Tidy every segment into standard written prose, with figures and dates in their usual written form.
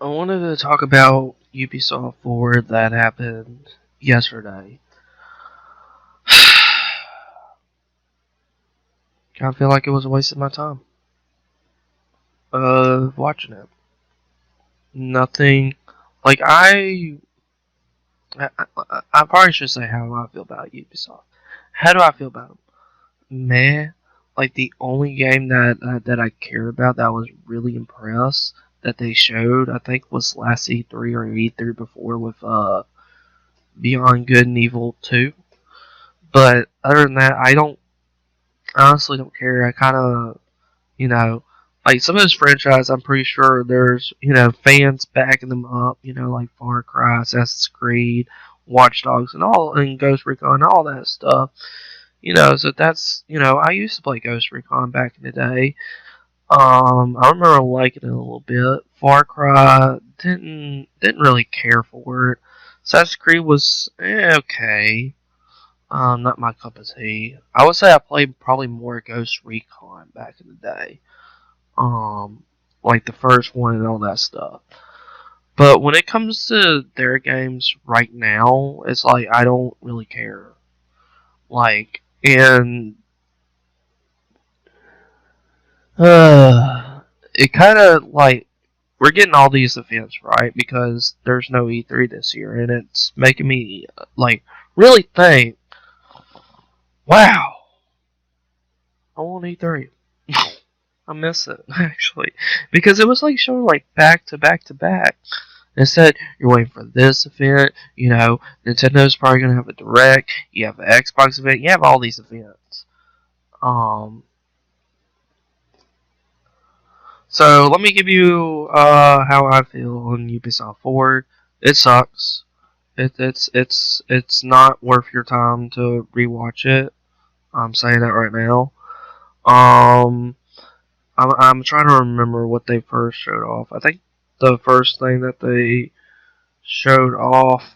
I wanted to talk about Ubisoft Forward that happened yesterday. I feel like it was a waste of my time. Watching it. Nothing. Like I probably should say how I feel about Ubisoft. How do I feel about them? Man, like the only game that I cared about that I was really impressed that they showed, I think was last E3 or E3 before with Beyond Good and Evil 2. But other than that, I honestly don't care. I kind of, you know, like some of those franchises, I'm pretty sure there's, fans backing them up, like Far Cry, Assassin's Creed, Watch Dogs, and Ghost Recon, all that stuff. So that's, I used to play Ghost Recon back in the day. I remember liking it a little bit. Far Cry didn't really care for it. Assassin's Creed was okay. Not my cup of tea. I would say I played probably more Ghost Recon back in the day. Um, like the first one and all that stuff. But when it comes to their games right now, it's like I don't really care. Like, and it kind of like we're getting all these events right because there's no E3 this year, and it's making me like really think, wow, I want E3. I miss it actually because it was like showing like back to back to back. Instead, you're waiting for this event. Nintendo's probably gonna have a direct. You have an Xbox event. You have all these events. Um, so let me give you how I feel on Ubisoft Forward. It sucks. It's not worth your time to rewatch it. I'm saying that right now. Um, I'm trying to remember what they first showed off. I think the first thing that they showed off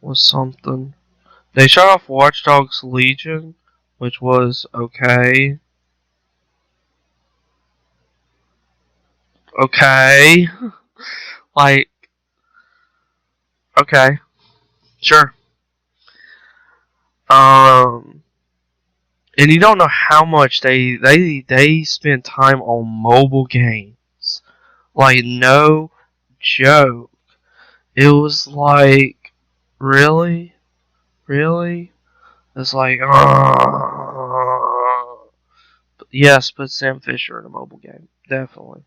was something. They showed off Watch Dogs Legion, which was okay. Okay. Like, okay. Sure. Um, and you don't know how much they spend time on mobile games. Like, no joke. It was like, really? Really? It's like, yes, put Sam Fisher in a mobile game, definitely.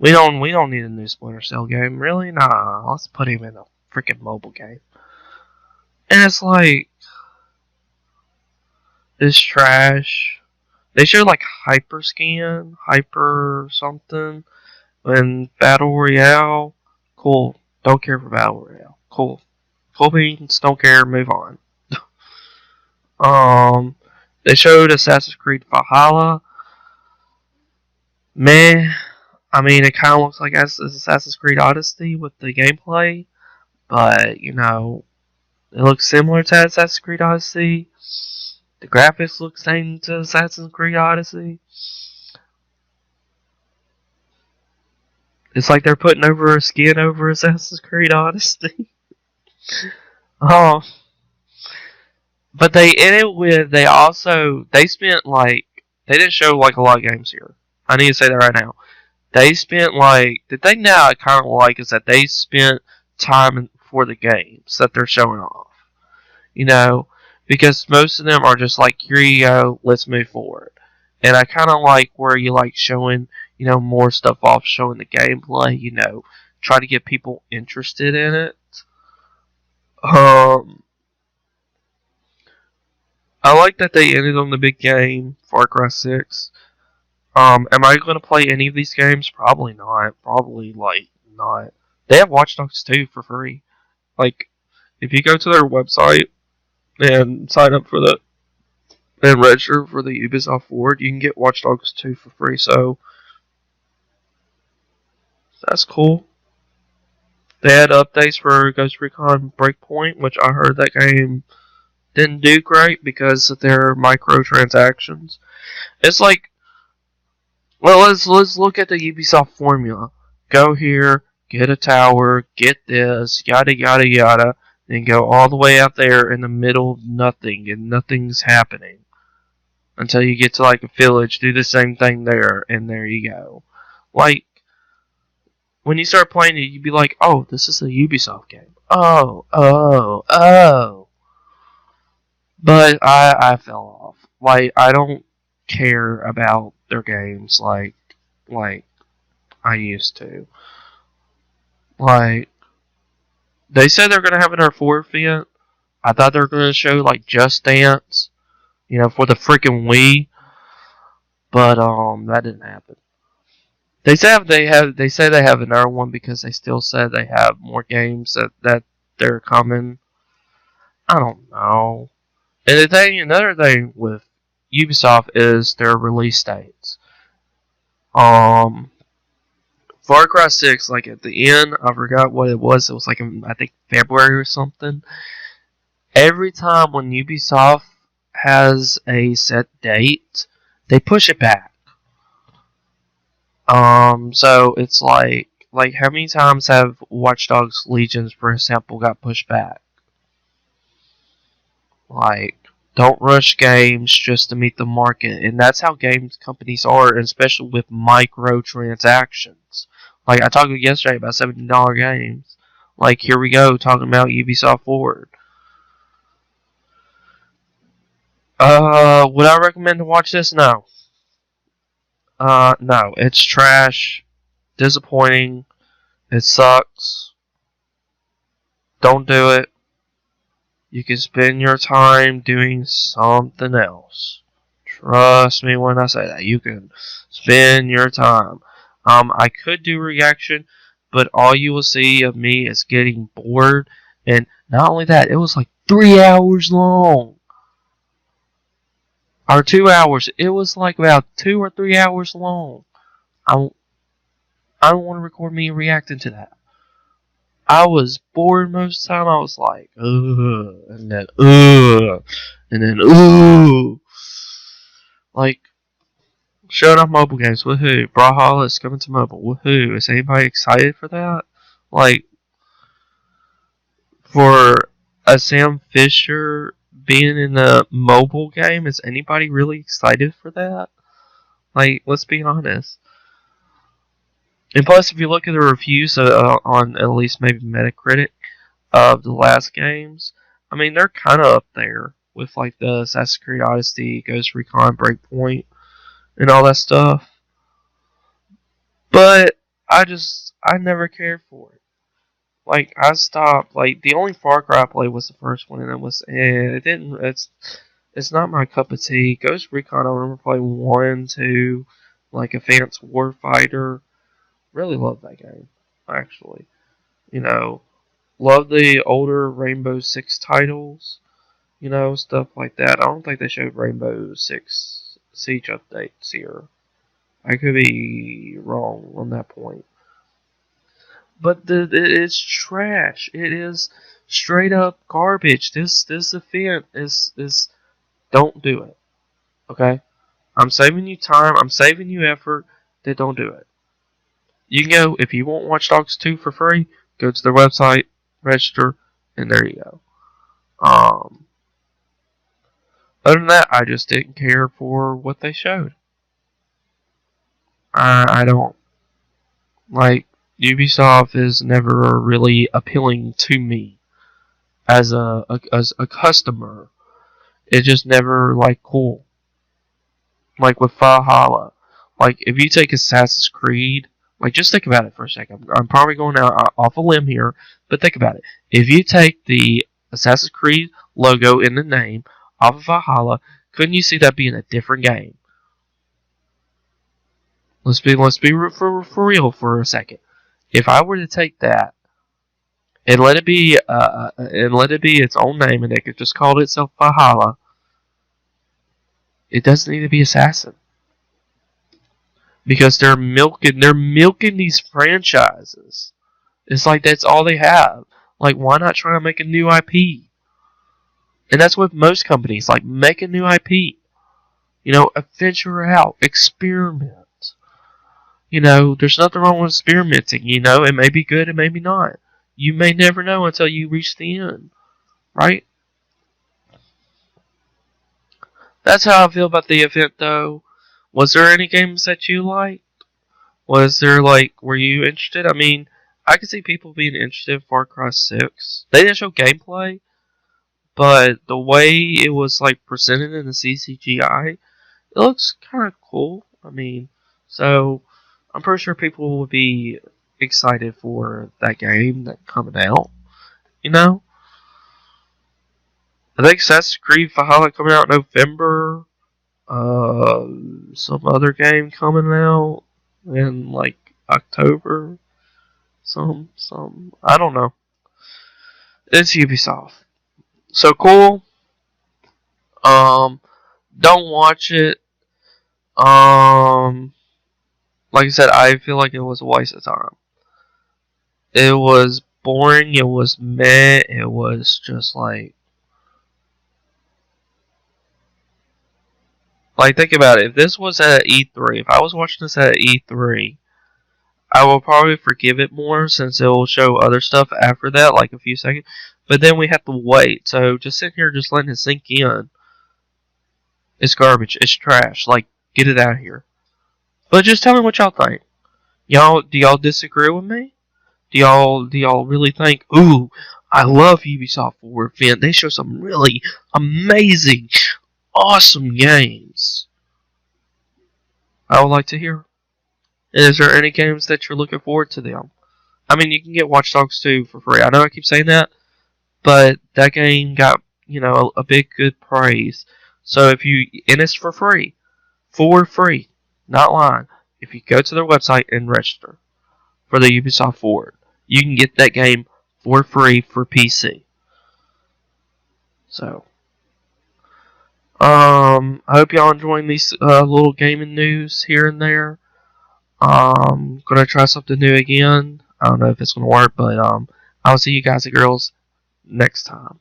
We don't need a new Splinter Cell game, really. Nah, let's put him in a freaking mobile game. And it's like, it's trash. They showed like Hyperscan, Hyper something, and Battle Royale. Cool. Don't care for Battle Royale. Cool. Cool beans. Don't care. Move on. Um, they showed Assassin's Creed Valhalla. Meh. I mean, it kind of looks like Assassin's Creed Odyssey with the gameplay, but it looks similar to Assassin's Creed Odyssey. The graphics look same to Assassin's Creed Odyssey. It's like they're putting over a skin over Assassin's Creed Odyssey. Oh, but they ended with they spent like they didn't show like a lot of games here. I need to say that right now. They spent like the thing that I kind of like is that they spent time for the games that they're showing off. You know, because most of them are just like, here you go, let's move forward. And I kind of like where you like showing, more stuff off, showing the gameplay, try to get people interested in it. Um, I like that they ended on the big game, Far Cry 6. Am I going to play any of these games? Probably not. Probably, like, not. They have Watch Dogs 2 for free. Like, if you go to their website and sign up for the and register for the Ubisoft Forward, you can get Watch Dogs 2 for free. So that's cool. They had updates for Ghost Recon Breakpoint, which I heard that game didn't do great because of their microtransactions. It's like, well, let's look at the Ubisoft formula. Go here, get a tower, get this, yada yada yada, then go all the way out there in the middle of nothing, and nothing's happening. Until you get to like a village, do the same thing there, and there you go. Like, when you start playing it, you'd be like, oh, this is a Ubisoft game. Oh. But I fell off. Like, I don't care about their games like I used to. Like, they said they're gonna have another 4 event. I thought they were gonna show like Just Dance, for the freaking Wii, but that didn't happen. They say they have another one because they still said they have more games that they're coming. I don't know. And another thing with Ubisoft is their release dates. Um, Far Cry 6, like at the end, I forgot what it was. It was like I think February or something. Every time when Ubisoft has a set date, they push it back. So it's like how many times have Watch Dogs Legions, for example, got pushed back? Like, don't rush games just to meet the market, and that's how games companies are, especially with microtransactions. Like I talked yesterday about $70 games. Like here we go talking about Ubisoft Forward. Would I recommend to watch this? No. No, it's trash, disappointing, it sucks. Don't do it. You can spend your time doing something else. Trust me when I say that. You can spend your time. I could do reaction, but all you will see of me is getting bored. And not only that, it was like 3 hours long. Or 2 hours. It was like about 2 or 3 hours long. I don't want to record me reacting to that. I was bored most of the time. I was like, ugh, and then, ugh, and then, ooh. Like, showing off mobile games, woohoo. Brawlhalla is coming to mobile, woohoo. Is anybody excited for that? Like, for a Sam Fisher being in a mobile game, is anybody really excited for that? Like, let's be honest. And plus, if you look at the reviews on at least maybe Metacritic of the last games, I mean, they're kind of up there with like the Assassin's Creed Odyssey, Ghost Recon Breakpoint, and all that stuff. But I never cared for it. Like, I stopped. Like, the only Far Cry I played was the first one, and it didn't. It's not my cup of tea. Ghost Recon, I remember playing 1, 2, like Advanced Warfighter. Really love that game, actually. Love the older Rainbow Six titles, stuff like that. I don't think they showed Rainbow Six Siege updates here. I could be wrong on that point. But it's trash. It is straight up garbage. This event is don't do it. Okay? I'm saving you time, I'm saving you effort, then don't do it. You can go, if you want Watch Dogs 2 for free, go to their website, register, and there you go. Other than that, I just didn't care for what they showed. I don't. Like, Ubisoft is never really appealing to me as a customer. It's just never, like, cool. Like with Valhalla. Like, if you take Assassin's Creed, like, just think about it for a second. I'm probably going out off a limb here, but think about it. If you take the Assassin's Creed logo in the name off of Valhalla, couldn't you see that being a different game? Let's be for real for a second. If I were to take that and let it be its own name, and it could just call itself Valhalla, it doesn't need to be Assassin. Because they're milking these franchises. It's like that's all they have. Like, why not try to make a new IP? And that's with most companies. Like, make a new IP. Venture out, experiment. There's nothing wrong with experimenting. It may be good, it may be not. You may never know until you reach the end, right? That's how I feel about the event, though. Was there any games that you liked? Was there, were you interested? I mean, I could see people being interested in Far Cry 6. They didn't show gameplay, but the way it was, presented in the CCGI, it looks kind of cool. I mean, so I'm pretty sure people will be excited for that game that coming out. You know, I think Assassin's Creed Valhalla coming out in November. Uh, some other game coming out in October. Some I don't know. It's Ubisoft. So cool. Um, don't watch it. Um, like I said, I feel like it was a waste of time. It was boring. It was meh. It was just think about it. If this was at E3, if I was watching this at E3, I will probably forgive it more since it will show other stuff after that, like a few seconds. But then we have to wait. So just sitting here, just letting it sink in. It's garbage. It's trash. Get it out of here. But just tell me what y'all think. Do y'all disagree with me? Do y'all really think, ooh, I love Ubisoft Forward event. They show some really amazing, awesome games. I would like to hear. And is there any games that you're looking forward to them? I mean, you can get Watch Dogs 2 for free. I know I keep saying that, but that game got, a big good praise. So and it's for free. For free. Not lying. If you go to their website and register for the Ubisoft Forward, you can get that game for free for PC. So, I hope y'all enjoying these little gaming news here and there. Gonna try something new again. I don't know if it's gonna work, but I'll see you guys and girls next time.